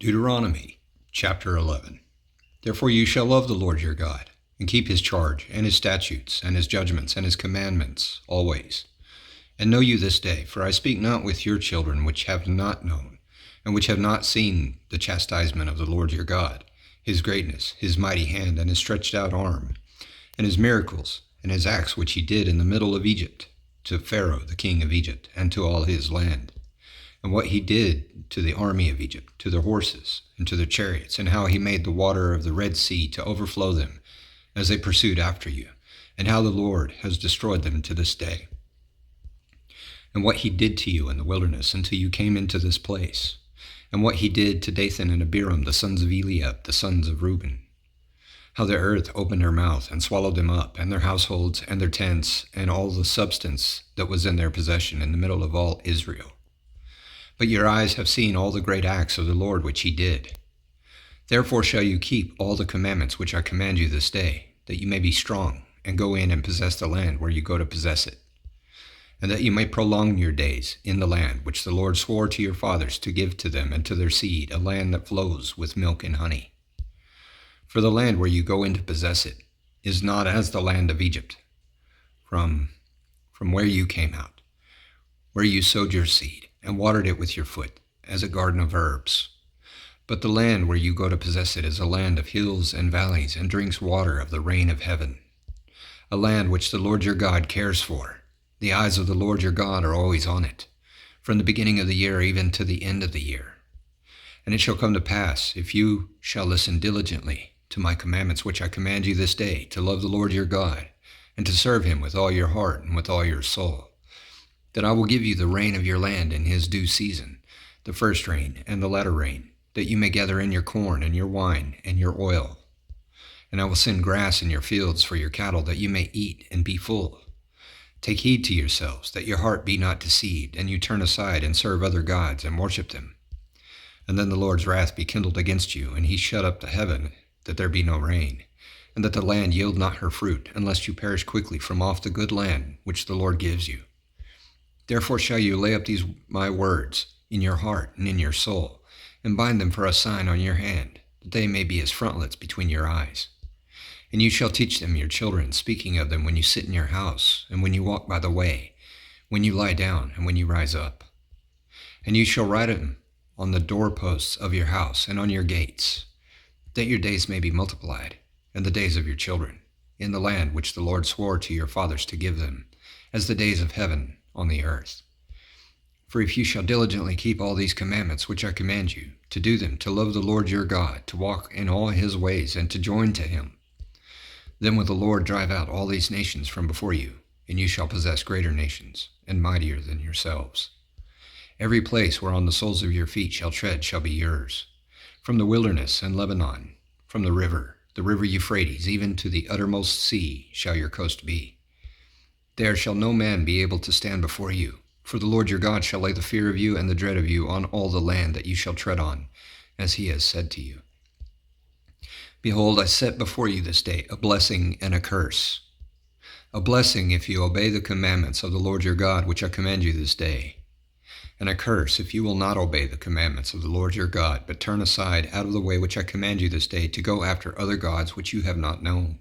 Deuteronomy Chapter 11. Therefore you shall love the Lord your God, and keep his charge, and his statutes, and his judgments, and his commandments, always. And know you this day, for I speak not with your children which have not known, and which have not seen the chastisement of the Lord your God, his greatness, his mighty hand, and his stretched out arm, and his miracles, and his acts which he did in the middle of Egypt, to Pharaoh the king of Egypt, and to all his land. And what he did to the army of Egypt, to their horses, and to their chariots, and how he made the water of the Red Sea to overflow them as they pursued after you, and how the Lord has destroyed them to this day. And what he did to you in the wilderness until you came into this place, and what he did to Dathan and Abiram, the sons of Eliab, the sons of Reuben, how the earth opened her mouth and swallowed them up, and their households, and their tents, and all the substance that was in their possession in the middle of all Israel. But your eyes have seen all the great acts of the Lord which he did. Therefore shall you keep all the commandments which I command you this day, that you may be strong, and go in and possess the land where you go to possess it, and that you may prolong your days in the land which the Lord swore to your fathers to give to them and to their seed, a land that flows with milk and honey. For the land where you go in to possess it is not as the land of Egypt, from where you came out, where you sowed your seed, and watered it with your foot, as a garden of herbs. But the land where you go to possess it is a land of hills and valleys, and drinks water of the rain of heaven, a land which the Lord your God cares for. The eyes of the Lord your God are always on it, from the beginning of the year even to the end of the year. And it shall come to pass, if you shall listen diligently to my commandments which I command you this day, to love the Lord your God, and to serve him with all your heart and with all your soul, that I will give you the rain of your land in his due season, the first rain and the latter rain, that you may gather in your corn and your wine and your oil. And I will send grass in your fields for your cattle, that you may eat and be full. Take heed to yourselves, that your heart be not deceived, and you turn aside and serve other gods and worship them. And then the Lord's wrath be kindled against you, and he shut up the heaven, that there be no rain, and that the land yield not her fruit, unless you perish quickly from off the good land which the Lord gives you. Therefore shall you lay up these my words in your heart and in your soul, and bind them for a sign on your hand, that they may be as frontlets between your eyes. And you shall teach them your children, speaking of them when you sit in your house, and when you walk by the way, when you lie down, and when you rise up. And you shall write them on the doorposts of your house and on your gates, that your days may be multiplied, and the days of your children, in the land which the Lord swore to your fathers to give them, as the days of heaven on the earth. For if you shall diligently keep all these commandments which I command you, to do them, to love the Lord your God, to walk in all his ways, and to join to him, then will the Lord drive out all these nations from before you, and you shall possess greater nations, and mightier than yourselves. Every place whereon the soles of your feet shall tread shall be yours, from the wilderness and Lebanon, from the river Euphrates, even to the uttermost sea shall your coast be. There shall no man be able to stand before you, for the Lord your God shall lay the fear of you and the dread of you on all the land that you shall tread on, as he has said to you. Behold, I set before you this day a blessing and a curse. A blessing if you obey the commandments of the Lord your God which I command you this day, and a curse if you will not obey the commandments of the Lord your God, but turn aside out of the way which I command you this day, to go after other gods which you have not known.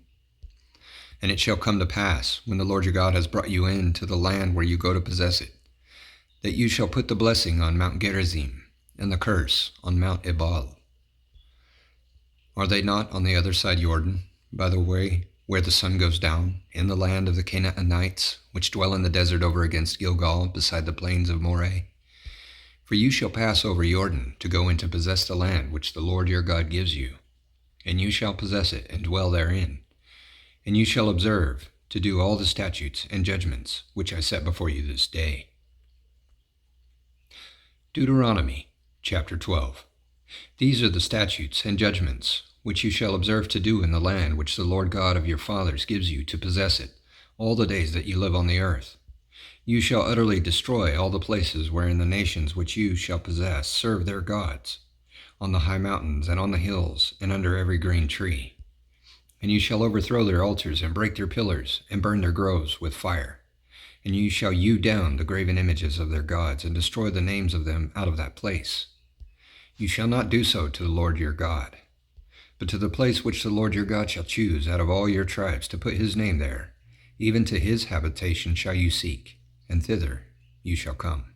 And it shall come to pass, when the Lord your God has brought you into the land where you go to possess it, that you shall put the blessing on Mount Gerizim, and the curse on Mount Ebal. Are they not on the other side Jordan, by the way where the sun goes down, in the land of the Canaanites, which dwell in the desert over against Gilgal, beside the plains of Moreh? For you shall pass over Jordan to go in to possess the land which the Lord your God gives you, and you shall possess it and dwell therein. And you shall observe to do all the statutes and judgments which I set before you this day. Deuteronomy Chapter 12. These are the statutes and judgments which you shall observe to do in the land which the Lord God of your fathers gives you to possess it, all the days that you live on the earth. You shall utterly destroy all the places wherein the nations which you shall possess serve their gods, on the high mountains and on the hills and under every green tree. And you shall overthrow their altars and break their pillars and burn their groves with fire. And you shall hew down the graven images of their gods and destroy the names of them out of that place. You shall not do so to the Lord your God, but to the place which the Lord your God shall choose out of all your tribes to put his name there, even to his habitation shall you seek, and thither you shall come.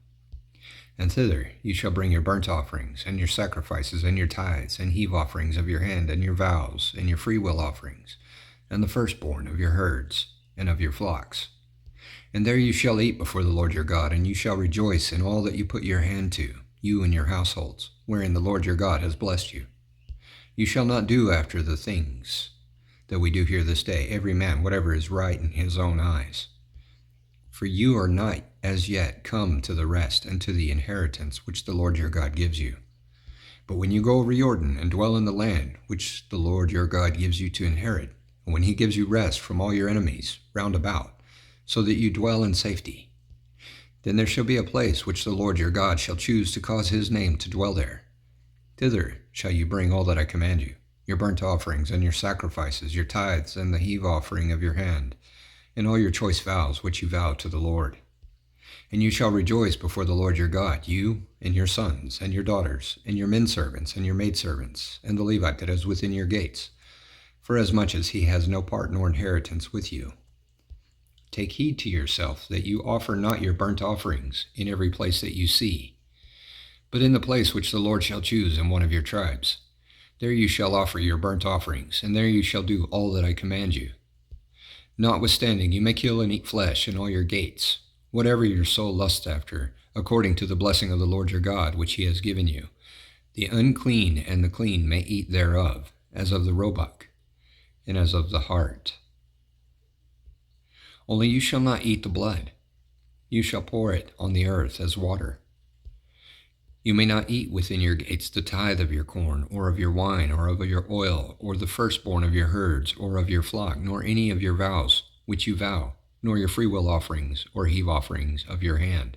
And thither you shall bring your burnt offerings, and your sacrifices, and your tithes, and heave offerings of your hand, and your vows, and your freewill offerings, and the firstborn of your herds, and of your flocks. And there you shall eat before the Lord your God, and you shall rejoice in all that you put your hand to, you and your households, wherein the Lord your God has blessed you. You shall not do after the things that we do here this day, every man whatever is right in his own eyes. For you are not as yet come to the rest and to the inheritance which the Lord your God gives you. But when you go over Jordan and dwell in the land which the Lord your God gives you to inherit, and when he gives you rest from all your enemies round about, so that you dwell in safety, then there shall be a place which the Lord your God shall choose to cause his name to dwell there. Thither shall you bring all that I command you, your burnt offerings and your sacrifices, your tithes and the heave offering of your hand, and all your choice vows which you vow to the Lord. And you shall rejoice before the Lord your God, you and your sons and your daughters, and your menservants and your maidservants, and the Levite that is within your gates, forasmuch as he has no part nor inheritance with you. Take heed to yourself that you offer not your burnt offerings in every place that you see, but in the place which the Lord shall choose in one of your tribes. There you shall offer your burnt offerings, and there you shall do all that I command you. Notwithstanding, you may kill and eat flesh in all your gates, whatever your soul lusts after, according to the blessing of the Lord your God, which he has given you. The unclean and the clean may eat thereof, as of the roebuck, and as of the hart. Only you shall not eat the blood. You shall pour it on the earth as water. You may not eat within your gates the tithe of your corn, or of your wine, or of your oil, or the firstborn of your herds, or of your flock, nor any of your vows which you vow, nor your freewill offerings, or heave offerings of your hand.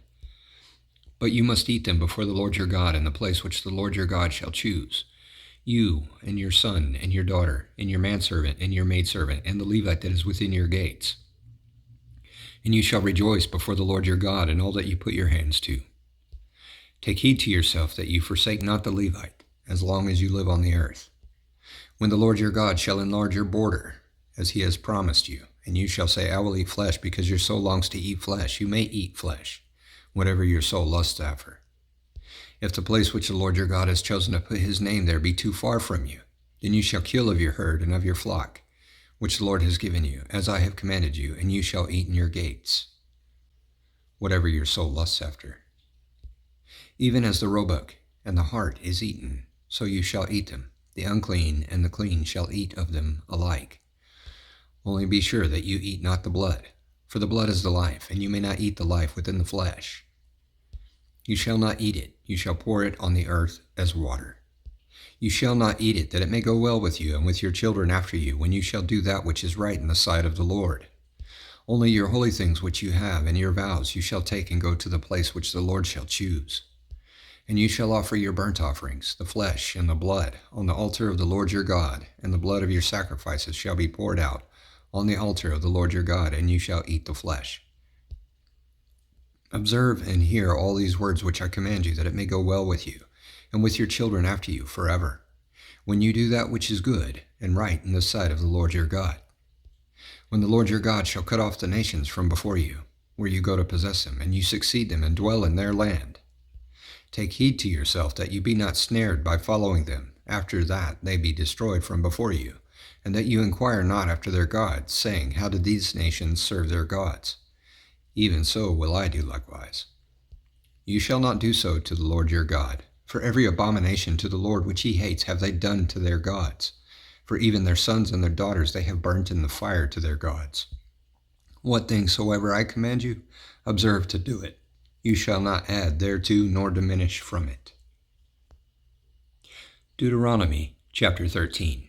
But you must eat them before the Lord your God in the place which the Lord your God shall choose, you and your son and your daughter, and your manservant and your maidservant, and the Levite that is within your gates. And you shall rejoice before the Lord your God in all that you put your hands to. Take heed to yourself that you forsake not the Levite, as long as you live on the earth. When the Lord your God shall enlarge your border, as he has promised you, and you shall say, I will eat flesh, because your soul longs to eat flesh, you may eat flesh, whatever your soul lusts after. If the place which the Lord your God has chosen to put his name there be too far from you, then you shall kill of your herd and of your flock, which the Lord has given you, as I have commanded you, and you shall eat in your gates, whatever your soul lusts after. Even as the roebuck and the hart is eaten, so you shall eat them. The unclean and the clean shall eat of them alike. Only be sure that you eat not the blood, for the blood is the life, and you may not eat the life within the flesh. You shall not eat it, you shall pour it on the earth as water. You shall not eat it, that it may go well with you and with your children after you, when you shall do that which is right in the sight of the Lord. Only your holy things which you have and your vows you shall take and go to the place which the Lord shall choose. And you shall offer your burnt offerings, the flesh and the blood, on the altar of the Lord your God, and the blood of your sacrifices shall be poured out on the altar of the Lord your God, and you shall eat the flesh. Observe and hear all these words which I command you, that it may go well with you, and with your children after you forever, when you do that which is good and right in the sight of the Lord your God. When the Lord your God shall cut off the nations from before you, where you go to possess them, and you succeed them and dwell in their land, take heed to yourself that you be not snared by following them, after that they be destroyed from before you, and that you inquire not after their gods, saying, how did these nations serve their gods? Even so will I do likewise. You shall not do so to the Lord your God, for every abomination to the Lord which he hates have they done to their gods, for even their sons and their daughters they have burnt in the fire to their gods. What things soever I command you, observe to do it. You shall not add thereto nor diminish from it. Deuteronomy Chapter 13.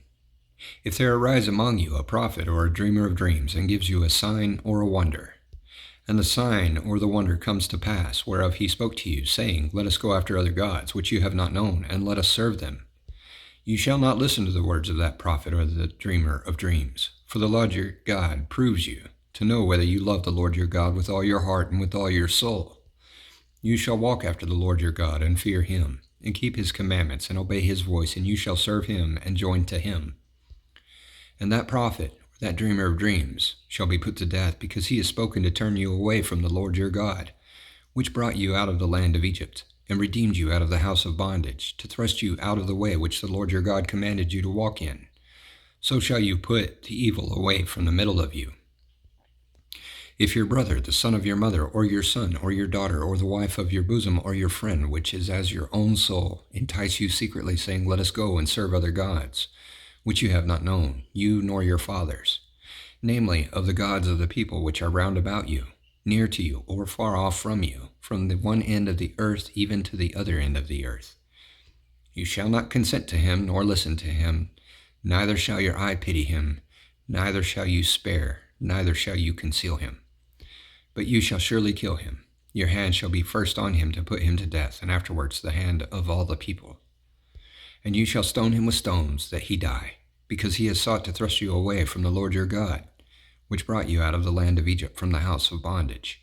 If there arise among you a prophet or a dreamer of dreams, and gives you a sign or a wonder, and the sign or the wonder comes to pass, whereof he spoke to you, saying, let us go after other gods, which you have not known, and let us serve them, you shall not listen to the words of that prophet or the dreamer of dreams. For the Lord your God proves you, to know whether you love the Lord your God with all your heart and with all your soul. You shall walk after the Lord your God, and fear him, and keep his commandments, and obey his voice, and you shall serve him and join to him. And that prophet, that dreamer of dreams, shall be put to death, because he has spoken to turn you away from the Lord your God, which brought you out of the land of Egypt, and redeemed you out of the house of bondage, to thrust you out of the way which the Lord your God commanded you to walk in. So shall you put the evil away from the middle of you. If your brother, the son of your mother, or your son, or your daughter, or the wife of your bosom, or your friend, which is as your own soul, entice you secretly, saying, Let us go and serve other gods, which you have not known, you nor your fathers, namely, of the gods of the people which are round about you, near to you, or far off from you, from the one end of the earth even to the other end of the earth. You shall not consent to him, nor listen to him, neither shall your eye pity him, neither shall you spare, neither shall you conceal him. But you shall surely kill him. Your hand shall be first on him to put him to death, and afterwards the hand of all the people. And you shall stone him with stones, that he die, because he has sought to thrust you away from the Lord your God, which brought you out of the land of Egypt from the house of bondage.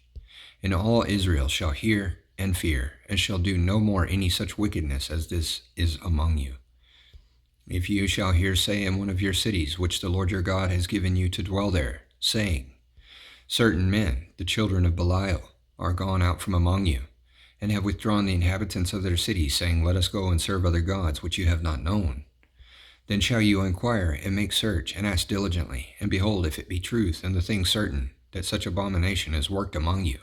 And all Israel shall hear and fear, and shall do no more any such wickedness as this is among you. If you shall hear say in one of your cities, which the Lord your God has given you to dwell there, saying, Certain men, the children of Belial, are gone out from among you, and have withdrawn the inhabitants of their cities, saying, Let us go and serve other gods which you have not known. Then shall you inquire, and make search, and ask diligently, and behold, if it be truth, and the thing certain, that such abomination is worked among you,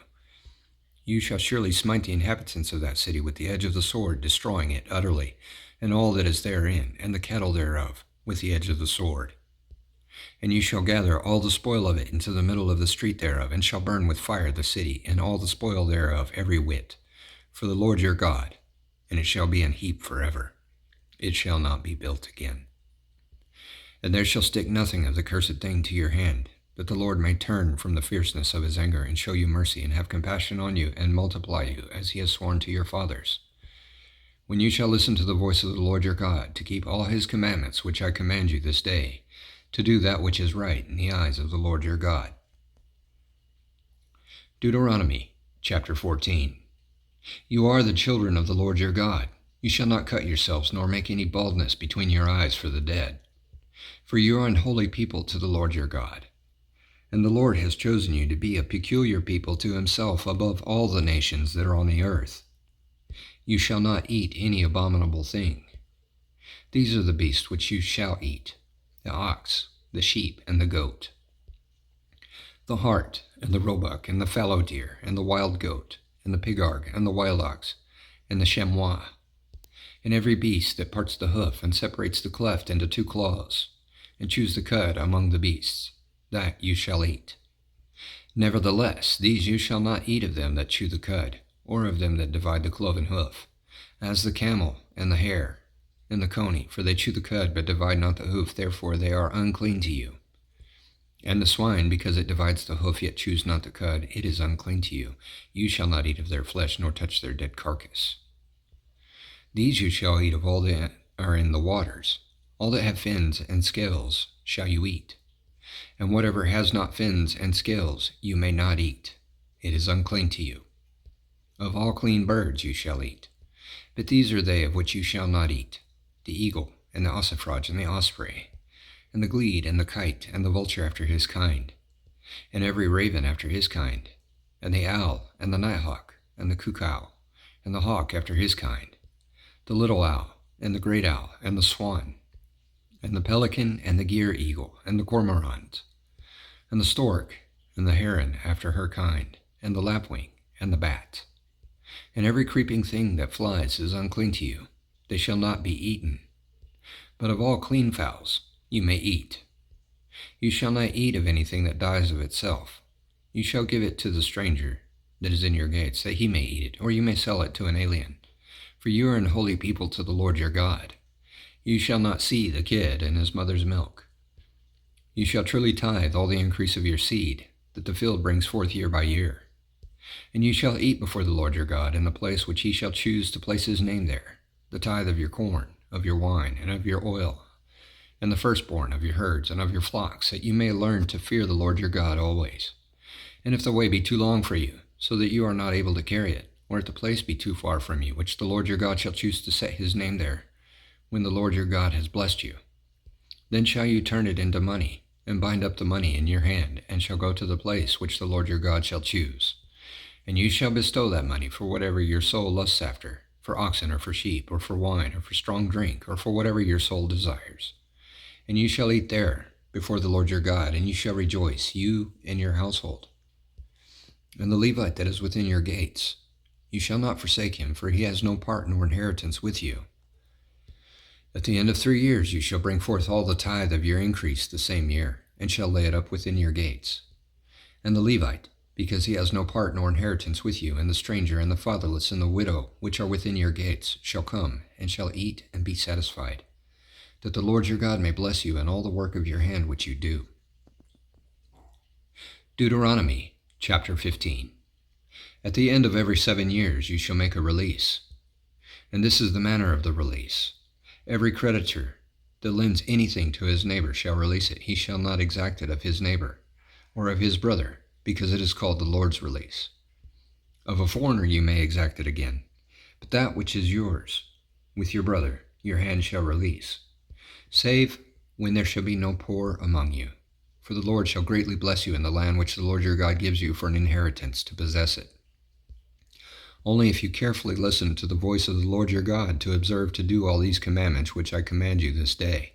you shall surely smite the inhabitants of that city with the edge of the sword, destroying it utterly, and all that is therein, and the cattle thereof, with the edge of the sword. And you shall gather all the spoil of it into the middle of the street thereof, and shall burn with fire the city, and all the spoil thereof every whit, for the Lord your God, and it shall be an heap forever. It shall not be built again. And there shall stick nothing of the cursed thing to your hand, that the Lord may turn from the fierceness of his anger, and show you mercy, and have compassion on you, and multiply you, as he has sworn to your fathers. When you shall listen to the voice of the Lord your God, to keep all his commandments which I command you this day, to do that which is right in the eyes of the Lord your God. Deuteronomy Chapter 14. You are the children of the Lord your God. You shall not cut yourselves, nor make any baldness between your eyes for the dead. For you are an holy people to the Lord your God. And the Lord has chosen you to be a peculiar people to himself above all the nations that are on the earth. You shall not eat any abominable thing. These are the beasts which you shall eat: the ox, the sheep, and the goat, the hart, and the roebuck, and the fallow deer, and the wild goat, and the pigarg, and the wild ox, and the chamois, and every beast that parts the hoof, and separates the cleft into two claws, and chews the cud among the beasts, that you shall eat. Nevertheless, these you shall not eat of them that chew the cud, or of them that divide the cloven hoof, as the camel, and the hare, and the coney, for they chew the cud, but divide not the hoof, therefore they are unclean to you. And the swine, because it divides the hoof, yet chews not the cud, it is unclean to you. You shall not eat of their flesh, nor touch their dead carcass. These you shall eat of all that are in the waters. All that have fins and scales shall you eat. And whatever has not fins and scales you may not eat. It is unclean to you. Of all clean birds you shall eat. But these are they of which you shall not eat: the eagle, and the ossifrage, and the osprey, and the glede, and the kite, and the vulture after his kind, and every raven after his kind, and the owl, and the nighthawk, and the cuckoo, and the hawk after his kind, the little owl, and the great owl, and the swan, and the pelican, and the gier eagle, and the cormorant, and the stork, and the heron after her kind, and the lapwing, and the bat. And every creeping thing that flies is unclean to you. They shall not be eaten. But of all clean fowls you may eat. You shall not eat of anything that dies of itself. You shall give it to the stranger that is in your gates, that he may eat it, or you may sell it to an alien. For you are an holy people to the Lord your God. You shall not see the kid and his mother's milk. You shall truly tithe all the increase of your seed, that the field brings forth year by year. And you shall eat before the Lord your God in the place which he shall choose to place his name there, the tithe of your corn, of your wine, and of your oil, and the firstborn of your herds and of your flocks, that you may learn to fear the Lord your God always. And if the way be too long for you, so that you are not able to carry it, or if the place be too far from you, which the Lord your God shall choose to set his name there, when the Lord your God has blessed you. Then shall you turn it into money, and bind up the money in your hand, and shall go to the place which the Lord your God shall choose. And you shall bestow that money for whatever your soul lusts after, for oxen, or for sheep, or for wine, or for strong drink, or for whatever your soul desires. And you shall eat there before the Lord your God, and you shall rejoice, you and your household. And the Levite that is within your gates, you shall not forsake him, for he has no part nor inheritance with you. At the end of 3 years you shall bring forth all the tithe of your increase the same year, and shall lay it up within your gates. And the Levite, because he has no part nor inheritance with you, and the stranger, and the fatherless, and the widow, which are within your gates, shall come, and shall eat and be satisfied, that the Lord your God may bless you in all the work of your hand which you do. Deuteronomy Chapter 15. At the end of every 7 years you shall make a release. And this is the manner of the release. Every creditor that lends anything to his neighbor shall release it. He shall not exact it of his neighbor, or of his brother, because it is called the Lord's release. Of a foreigner you may exact it again, but that which is yours, with your brother, your hand shall release, save when there shall be no poor among you. For the Lord shall greatly bless you in the land which the Lord your God gives you for an inheritance to possess it. Only if you carefully listen to the voice of the Lord your God to observe to do all these commandments which I command you this day.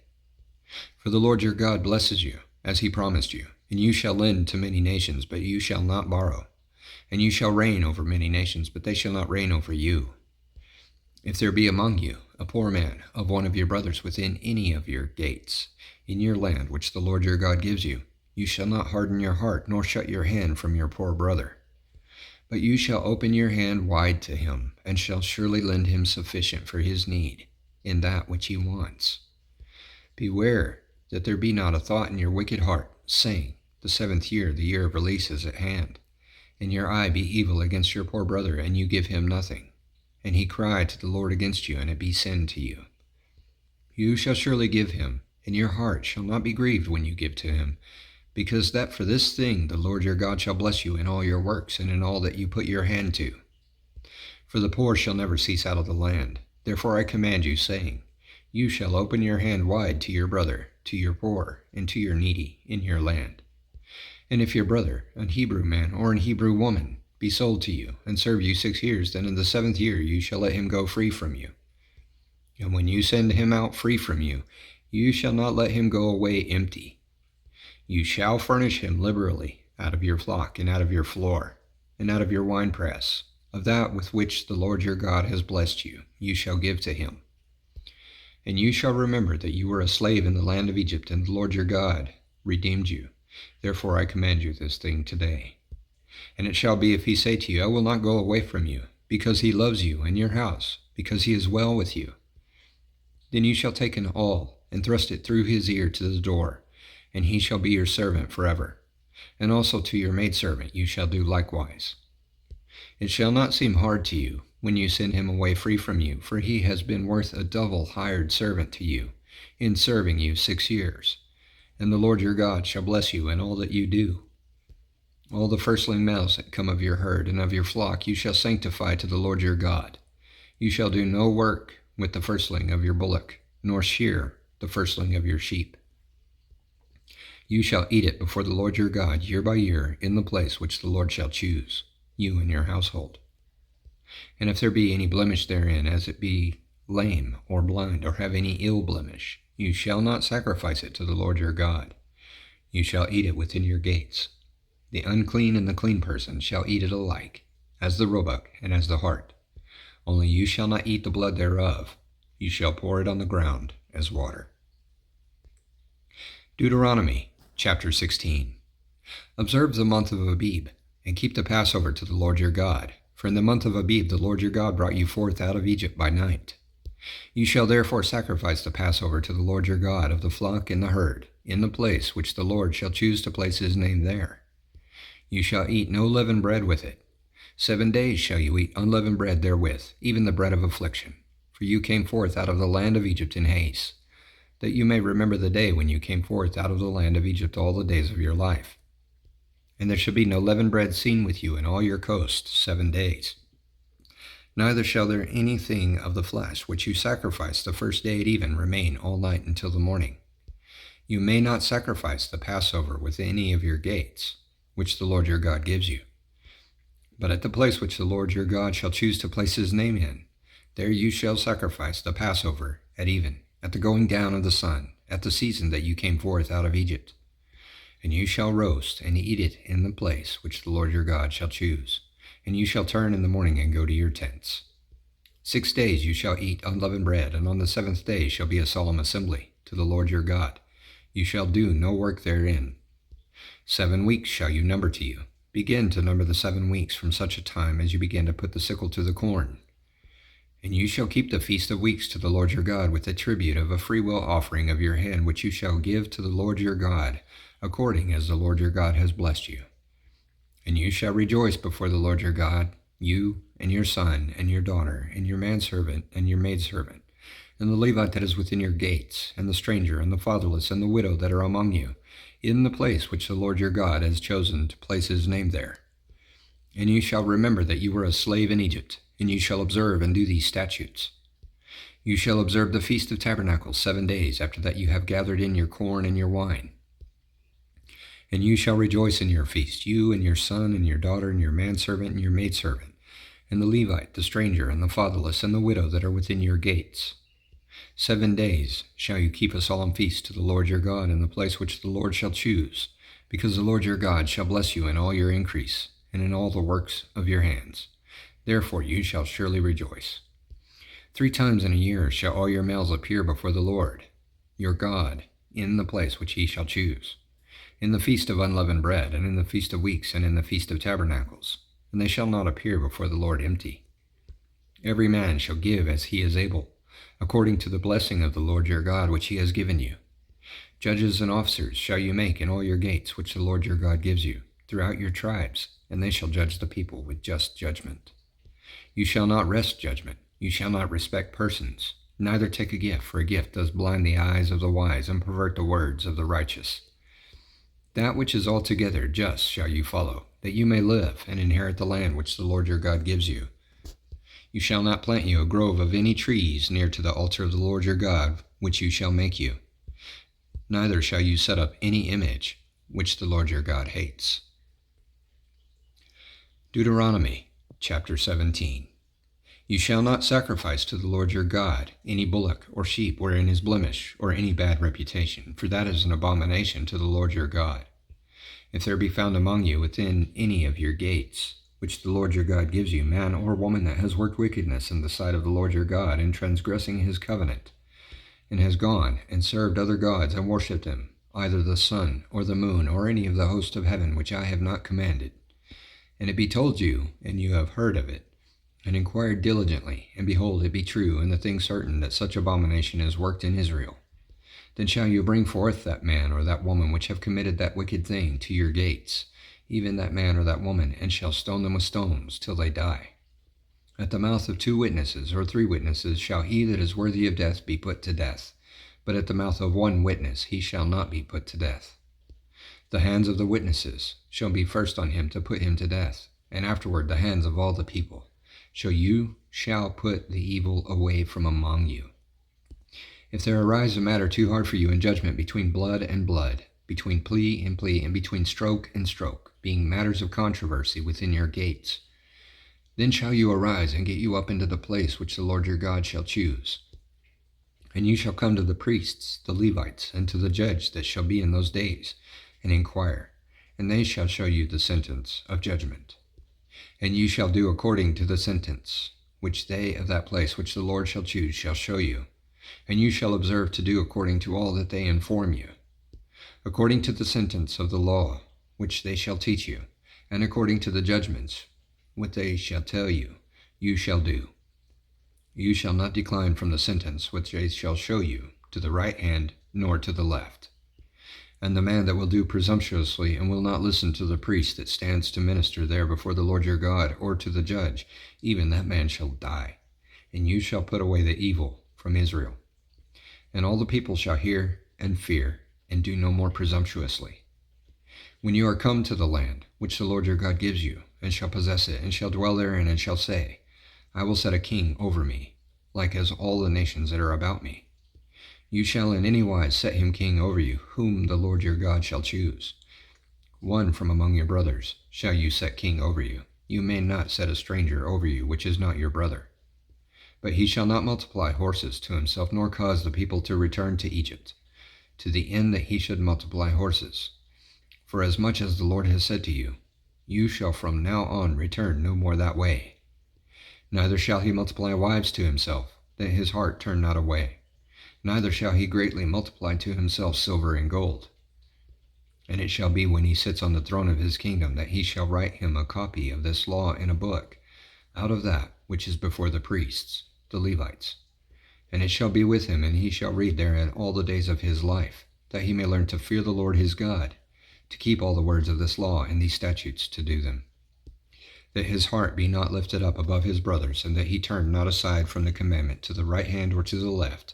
For the Lord your God blesses you, as he promised you, and you shall lend to many nations, but you shall not borrow. And you shall reign over many nations, but they shall not reign over you. If there be among you a poor man of one of your brothers within any of your gates, in your land which the Lord your God gives you, you shall not harden your heart, nor shut your hand from your poor brother. But you shall open your hand wide to him, and shall surely lend him sufficient for his need, in that which he wants. Beware that there be not a thought in your wicked heart, saying, the 7th year, the year of release, is at hand, and your eye be evil against your poor brother, and you give him nothing, and he cry to the Lord against you, and it be sin to you. You shall surely give him, and your heart shall not be grieved when you give to him, because that for this thing the Lord your God shall bless you in all your works, and in all that you put your hand to. For the poor shall never cease out of the land. Therefore I command you, saying, you shall open your hand wide to your brother, to your poor, and to your needy in your land. And if your brother, an Hebrew man or an Hebrew woman, be sold to you, and serve you 6 years, then in the 7th year you shall let him go free from you. And when you send him out free from you, you shall not let him go away empty. You shall furnish him liberally out of your flock, and out of your floor, and out of your winepress. Of that with which the Lord your God has blessed you, you shall give to him. And you shall remember that you were a slave in the land of Egypt, and the Lord your God redeemed you. Therefore I command you this thing today. And it shall be, if he say to you, I will not go away from you, because he loves you and your house, because he is well with you, then you shall take an awl, and thrust it through his ear to the door, and he shall be your servant forever. And also to your maidservant you shall do likewise. It shall not seem hard to you when you send him away free from you, for he has been worth a double hired servant to you, in serving you 6 years. And the Lord your God shall bless you in all that you do. All the firstling males that come of your herd and of your flock you shall sanctify to the Lord your God. You shall do no work with the firstling of your bullock, nor shear the firstling of your sheep. You shall eat it before the Lord your God year by year in the place which the Lord shall choose, you and your household. And if there be any blemish therein, as it be lame or blind, or have any ill blemish, you shall not sacrifice it to the Lord your God. You shall eat it within your gates. The unclean and the clean person shall eat it alike, as the roebuck and as the hart. Only you shall not eat the blood thereof. You shall pour it on the ground as water. Deuteronomy Chapter 16. Observe the month of Abib, and keep the Passover to the Lord your God. For in the month of Abib the Lord your God brought you forth out of Egypt by night. You shall therefore sacrifice the Passover to the Lord your God of the flock and the herd, in the place which the Lord shall choose to place his name there. You shall eat no leavened bread with it. 7 days shall you eat unleavened bread therewith, even the bread of affliction. For you came forth out of the land of Egypt in haste, that you may remember the day when you came forth out of the land of Egypt all the days of your life. And there shall be no leavened bread seen with you in all your coasts 7 days. Neither shall there anything of the flesh which you sacrifice the first day at even remain all night until the morning. You may not sacrifice the Passover within any of your gates, which the Lord your God gives you. But at the place which the Lord your God shall choose to place his name in, there you shall sacrifice the Passover at even, at the going down of the sun, at the season that you came forth out of Egypt. And you shall roast and eat it in the place which the Lord your God shall choose. And you shall turn in the morning and go to your tents. 6 days you shall eat unleavened bread, and on the 7th day shall be a solemn assembly to the Lord your God. You shall do no work therein. 7 weeks shall you number to you. Begin to number the 7 weeks from such a time as you begin to put the sickle to the corn. And you shall keep the feast of weeks to the Lord your God with the tribute of a freewill offering of your hand, which you shall give to the Lord your God, according as the Lord your God has blessed you. And you shall rejoice before the Lord your God, you and your son and your daughter and your manservant and your maidservant, and the Levite that is within your gates, and the stranger and the fatherless and the widow that are among you, in the place which the Lord your God has chosen to place his name there. And you shall remember that you were a slave in Egypt, and you shall observe and do these statutes. You shall observe the Feast of Tabernacles 7 days after that you have gathered in your corn and your wine. And you shall rejoice in your feast, you and your son and your daughter and your manservant and your maidservant, and the Levite, the stranger, and the fatherless, and the widow that are within your gates. 7 days shall you keep a solemn feast to the Lord your God in the place which the Lord shall choose, because the Lord your God shall bless you in all your increase, and in all the works of your hands. Therefore you shall surely rejoice. 3 times in a year shall all your males appear before the Lord your God in the place which he shall choose, in the feast of unleavened bread, and in the feast of weeks, and in the feast of tabernacles, and they shall not appear before the Lord empty. Every man shall give as he is able, according to the blessing of the Lord your God which he has given you. Judges and officers shall you make in all your gates which the Lord your God gives you, throughout your tribes, and they shall judge the people with just judgment. You shall not wrest judgment, you shall not respect persons, neither take a gift, for a gift does blind the eyes of the wise and pervert the words of the righteous. That which is altogether just shall you follow, that you may live and inherit the land which the Lord your God gives you. You shall not plant you a grove of any trees near to the altar of the Lord your God, which you shall make you. Neither shall you set up any image, which the Lord your God hates. Deuteronomy Chapter 17. You shall not sacrifice to the Lord your God any bullock or sheep wherein is blemish or any bad reputation, for that is an abomination to the Lord your God. If there be found among you within any of your gates, which the Lord your God gives you, man or woman that has worked wickedness in the sight of the Lord your God in transgressing his covenant, and has gone and served other gods and worshipped them, either the sun or the moon or any of the host of heaven which I have not commanded, and it be told you, and you have heard of it, and inquired diligently, and behold, it be true, and the thing certain, that such abomination is worked in Israel, then shall you bring forth that man or that woman which have committed that wicked thing to your gates, even that man or that woman, and shall stone them with stones till they die. At the mouth of 2 witnesses or 3 witnesses shall he that is worthy of death be put to death, but at the mouth of 1 witness he shall not be put to death. The hands of the witnesses shall be first on him to put him to death, and afterward the hands of all the people. You shall put the evil away from among you. If there arise a matter too hard for you in judgment between blood and blood, between plea and plea, and between stroke and stroke, being matters of controversy within your gates, then shall you arise and get you up into the place which the Lord your God shall choose. And you shall come to the priests, the Levites, and to the judge that shall be in those days, and inquire, and they shall show you the sentence of judgment. And you shall do according to the sentence which they of that place which the Lord shall choose shall show you, and you shall observe to do according to all that they inform you, according to the sentence of the law which they shall teach you, and according to the judgments what they shall tell you, you shall do. You shall not decline from the sentence which they shall show you, to the right hand nor to the left. And the man that will do presumptuously and will not listen to the priest that stands to minister there before the Lord your God, or to the judge, even that man shall die. And you shall put away the evil from Israel. And all the people shall hear and fear, and do no more presumptuously. When you are come to the land which the Lord your God gives you, and shall possess it, and shall dwell therein, and shall say, I will set a king over me, like as all the nations that are about me. You shall in any wise set him king over you, whom the Lord your God shall choose. One from among your brothers shall you set king over you. You may not set a stranger over you, which is not your brother. But he shall not multiply horses to himself, nor cause the people to return to Egypt, to the end that he should multiply horses. For as much as the Lord has said to you, you shall from now on return no more that way. Neither shall he multiply wives to himself, that his heart turn not away. Neither shall he greatly multiply to himself silver and gold. And it shall be when he sits on the throne of his kingdom that he shall write him a copy of this law in a book, out of that which is before the priests, the Levites. And it shall be with him, and he shall read therein all the days of his life, that he may learn to fear the Lord his God, to keep all the words of this law and these statutes to do them. That his heart be not lifted up above his brothers, and that he turn not aside from the commandment to the right hand or to the left,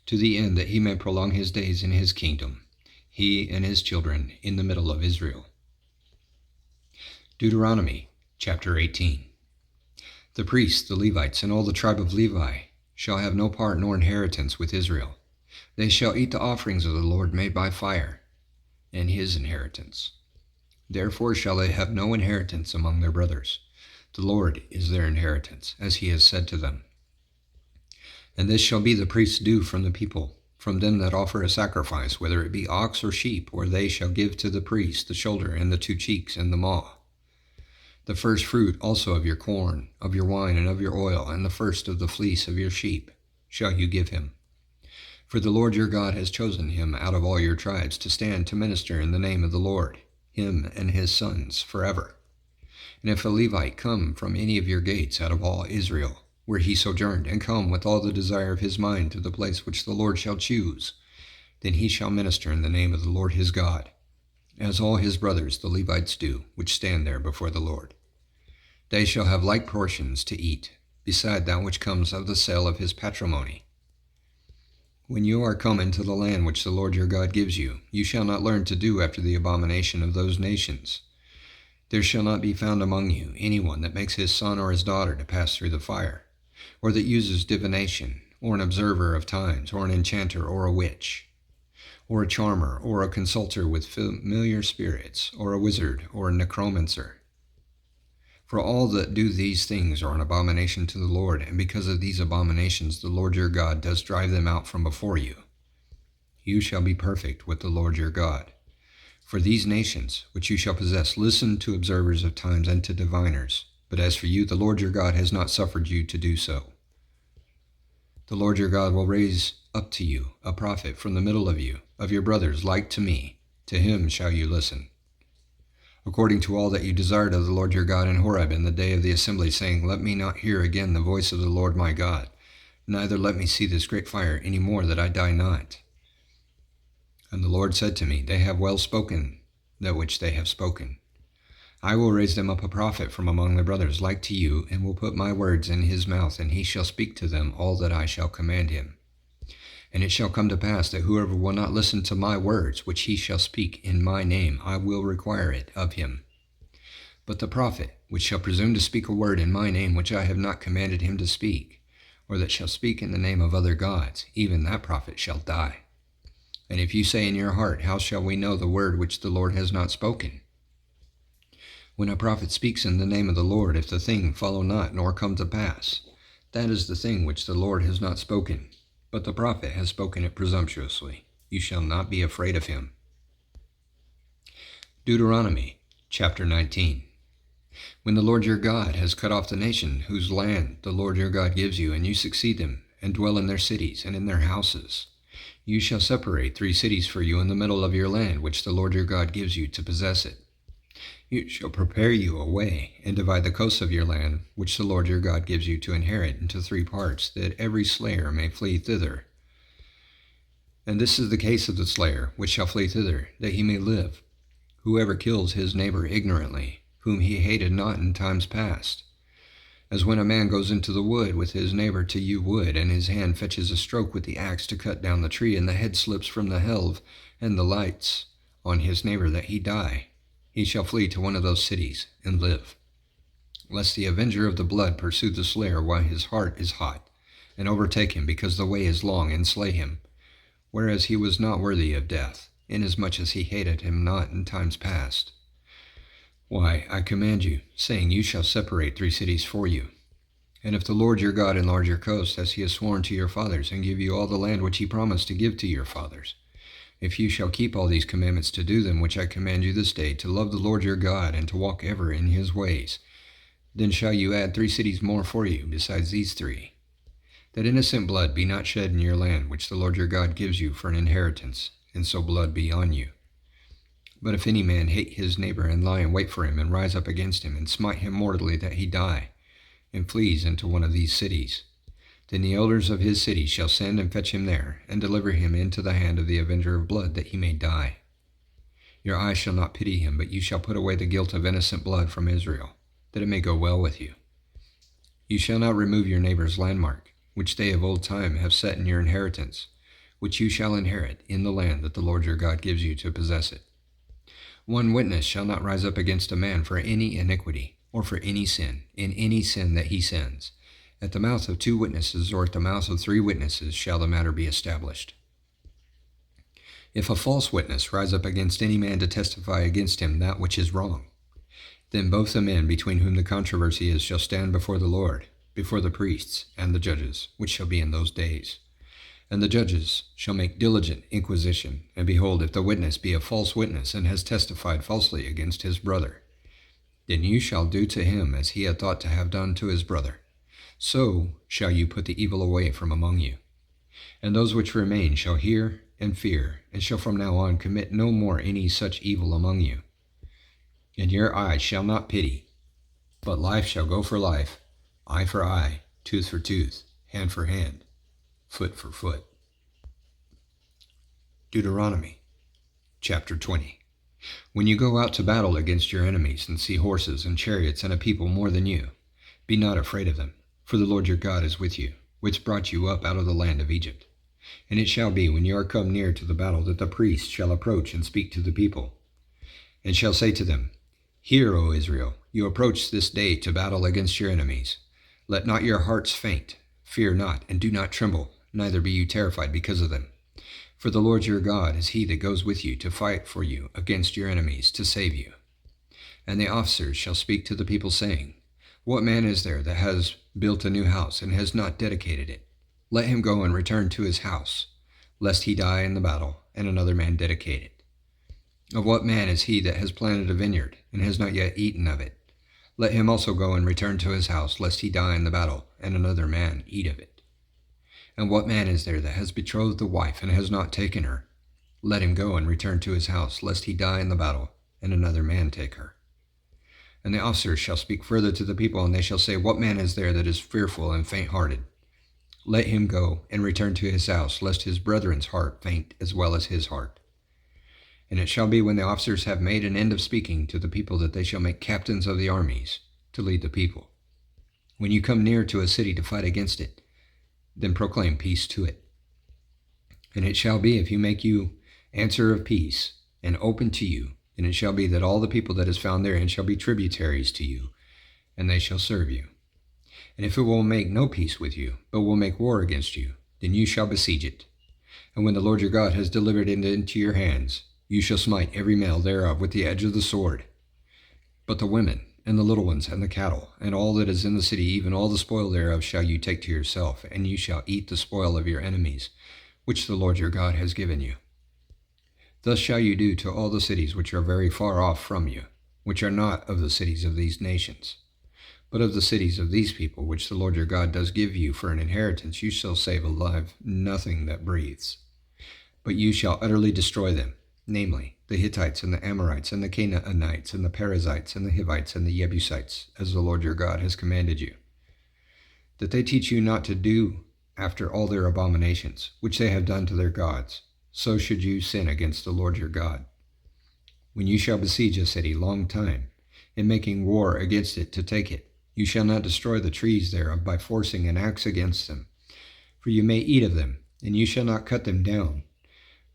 to the end that he may prolong his days in his kingdom, he and his children in the middle of Israel. Deuteronomy Chapter 18. The priests, the Levites, and all the tribe of Levi shall have no part nor inheritance with Israel. They shall eat the offerings of the Lord made by fire, and his inheritance. Therefore shall they have no inheritance among their brothers. The Lord is their inheritance, as he has said to them. And this shall be the priest's due from the people, from them that offer a sacrifice, whether it be ox or sheep, or they shall give to the priest the shoulder and the 2 cheeks and the maw. The first fruit also of your corn, of your wine, and of your oil, and the first of the fleece of your sheep shall you give him. For the Lord your God has chosen him out of all your tribes to stand to minister in the name of the Lord, him and his sons forever. And if a Levite come from any of your gates out of all Israel, where he sojourned, and come with all the desire of his mind to the place which the Lord shall choose, then he shall minister in the name of the Lord his God, as all his brothers the Levites do, which stand there before the Lord. They shall have like portions to eat, beside that which comes of the sale of his patrimony. When you are come into the land which the Lord your God gives you, you shall not learn to do after the abomination of those nations. There shall not be found among you any one that makes his son or his daughter to pass through the fire, or that uses divination, or an observer of times, or an enchanter, or a witch, or a charmer, or a consulter with familiar spirits, or a wizard, or a necromancer. For all that do these things are an abomination to the Lord, and because of these abominations the Lord your God does drive them out from before you. You shall be perfect with the Lord your God. For these nations, which you shall possess, listen to observers of times and to diviners. But as for you, the Lord your God has not suffered you to do so. The Lord your God will raise up to you a prophet from the middle of you, of your brothers, like to me. To him shall you listen. According to all that you desired of the Lord your God in Horeb in the day of the assembly, saying, Let me not hear again the voice of the Lord my God, neither let me see this great fire any more, that I die not. And the Lord said to me, They have well spoken that which they have spoken. I will raise them up a prophet from among their brothers, like to you, and will put my words in his mouth, and he shall speak to them all that I shall command him. And it shall come to pass that whoever will not listen to my words, which he shall speak in my name, I will require it of him. But the prophet, which shall presume to speak a word in my name, which I have not commanded him to speak, or that shall speak in the name of other gods, even that prophet shall die. And if you say in your heart, How shall we know the word which the Lord has not spoken? When a prophet speaks in the name of the Lord, if the thing follow not, nor come to pass, that is the thing which the Lord has not spoken. But the prophet has spoken it presumptuously. You shall not be afraid of him. Deuteronomy Chapter 19. When the Lord your God has cut off the nation whose land the Lord your God gives you, and you succeed them, and dwell in their cities and in their houses, you shall separate 3 cities for you in the middle of your land, which the Lord your God gives you to possess it. You shall prepare you a way, and divide the coasts of your land, which the Lord your God gives you to inherit, into 3 parts, that every slayer may flee thither. And this is the case of the slayer, which shall flee thither, that he may live. Whoever kills his neighbor ignorantly, whom he hated not in times past, as when a man goes into the wood with his neighbor to hew wood, and his hand fetches a stroke with the axe to cut down the tree, and the head slips from the helve, and the lights on his neighbor that he die. He shall flee to one of those cities and live. lest the avenger of the blood pursue the slayer while his heart is hot, and overtake him because the way is long, and slay him, whereas he was not worthy of death, inasmuch as he hated him not in times past. Why, I command you, saying, you shall separate 3 cities for you. And if the Lord your God enlarge your coast, as he has sworn to your fathers, and give you all the land which he promised to give to your fathers, if you shall keep all these commandments to do them, which I command you this day, to love the Lord your God, and to walk ever in his ways, then shall you add 3 cities more for you, besides these 3, that innocent blood be not shed in your land, which the Lord your God gives you for an inheritance, and so blood be on you. But if any man hate his neighbor, and lie in wait for him, and rise up against him, and smite him mortally that he die, and flees into one of these cities, then the elders of his city shall send and fetch him there, and deliver him into the hand of the avenger of blood, that he may die. Your eyes shall not pity him, but you shall put away the guilt of innocent blood from Israel, that it may go well with you. You shall not remove your neighbor's landmark, which they of old time have set in your inheritance, which you shall inherit in the land that the Lord your God gives you to possess it. 1 witness shall not rise up against a man for any iniquity, or for any sin, in any sin that he sins. At the mouth of 2 witnesses, or at the mouth of 3 witnesses, shall the matter be established. If a false witness rise up against any man to testify against him that which is wrong, then both the men between whom the controversy is shall stand before the Lord, before the priests and the judges, which shall be in those days. And the judges shall make diligent inquisition, and behold, if the witness be a false witness, and has testified falsely against his brother, then you shall do to him as he had thought to have done to his brother. So shall you put the evil away from among you. And those which remain shall hear and fear, and shall from now on commit no more any such evil among you. And your eye shall not pity, but life shall go for life, eye for eye, tooth for tooth, hand for hand, foot for foot. Deuteronomy Chapter 20. When you go out to battle against your enemies, and see horses and chariots and a people more than you, be not afraid of them, for the Lord your God is with you, which brought you up out of the land of Egypt. And it shall be, when you are come near to the battle, that the priest shall approach and speak to the people, and shall say to them, Hear, O Israel, you approach this day to battle against your enemies. Let not your hearts faint, fear not, and do not tremble, neither be you terrified because of them. For the Lord your God is he that goes with you to fight for you against your enemies, to save you. And the officers shall speak to the people, saying, What man is there that has built a new house, and has not dedicated it? Let him go and return to his house, lest he die in the battle, and another man dedicate it. Of what man is he that has planted a vineyard, and has not yet eaten of it? Let him also go and return to his house, lest he die in the battle, and another man eat of it. And what man is there that has betrothed a wife, and has not taken her? Let him go and return to his house, lest he die in the battle, and another man take her. And the officers shall speak further to the people, and they shall say, What man is there that is fearful and faint-hearted? Let him go and return to his house, lest his brethren's heart faint as well as his heart. And it shall be, when the officers have made an end of speaking to the people, that they shall make captains of the armies to lead the people. When you come near to a city to fight against it, then proclaim peace to it. And it shall be, if you make you answer of peace, and open to you, then it shall be that all the people that is found therein shall be tributaries to you, and they shall serve you. And if it will make no peace with you, but will make war against you, then you shall besiege it. And when the Lord your God has delivered it into your hands, you shall smite every male thereof with the edge of the sword. But the women, and the little ones, and the cattle, and all that is in the city, even all the spoil thereof, shall you take to yourself, and you shall eat the spoil of your enemies, which the Lord your God has given you. Thus shall you do to all the cities which are very far off from you, which are not of the cities of these nations. But of the cities of these people, which the Lord your God does give you for an inheritance, you shall save alive nothing that breathes. But you shall utterly destroy them, namely, the Hittites and the Amorites and the Canaanites and the Perizzites and the Hivites and the Jebusites, as the Lord your God has commanded you, that they teach you not to do after all their abominations, which they have done to their gods. So should you sin against the Lord your God. When you shall besiege a city long time, in making war against it to take it, you shall not destroy the trees thereof by forcing an axe against them. For you may eat of them, and you shall not cut them down.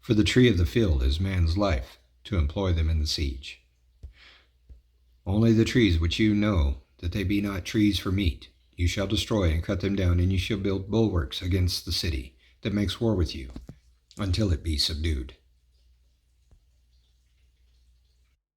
For the tree of the field is man's life, to employ them in the siege. Only the trees which you know that they be not trees for meat. You shall destroy and cut them down, and you shall build bulwarks against the city that makes war with you, until it be subdued.